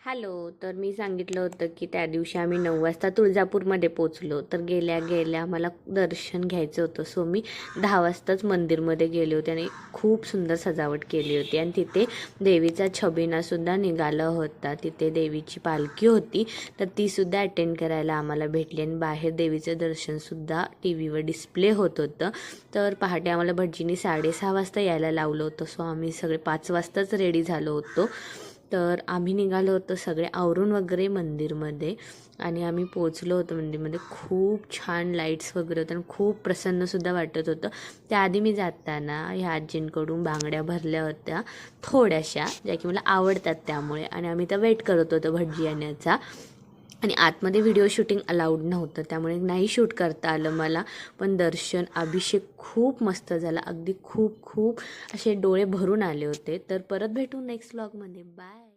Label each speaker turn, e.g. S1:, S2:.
S1: Hello. तर मी सांगितलं होतं की त्या दिवशी आम्ही 9 वाजता तुळजापूरमध्ये पोचलो. तर गेल्या गेल्या मला दर्शन घ्यायचं होतं. सो मी 10 वाजताच मंदिरमध्ये गेले होते आणि खूप सुंदर सजावट केली होती. आणि तिथे देवीचा छबिनासुद्धा निघाला होता. तिथे देवीची पालखी होती, तर तीसुद्धा अटेंड करायला आम्हाला भेटली. आणि बाहेर देवीचं दर्शनसुद्धा टी व्हीवर डिस्प्ले होत होतं. तर पहाटे आम्हाला भटजींनी 6:30 वाजता यायला लावलं होतं. सो आम्ही सगळे 5 वाजताच रेडी झालो होतो. तर आम्ही निघालो होतो सगळे आवरून वगैरे मंदिरमध्ये. आणि आम्ही पोचलो होतो मंदिरमध्ये. खूप छान लाईट्स वगैरे होतं आणि खूप प्रसन्नसुद्धा वाटत होतं. त्याआधी मी जाताना ह्या आजींकडून बांगड्या भरल्या होत्या थोड्याशा, ज्या की मला आवडतात त्यामुळे. आणि आम्ही त्या वेट करत होतो भटजी येण्याचा. आणि आतमध्ये व्हिडिओ शूटिंग अलाउड नव्हतं, त्यामुळे नाही शूट करता आलं मला. पण दर्शन अभिषेक खूप मस्त झाला. अगदी खूप खूप असे डोळे भरून आले होते. तर परत भेटू नेक्स्ट व्लॉगमध्ये. बाय.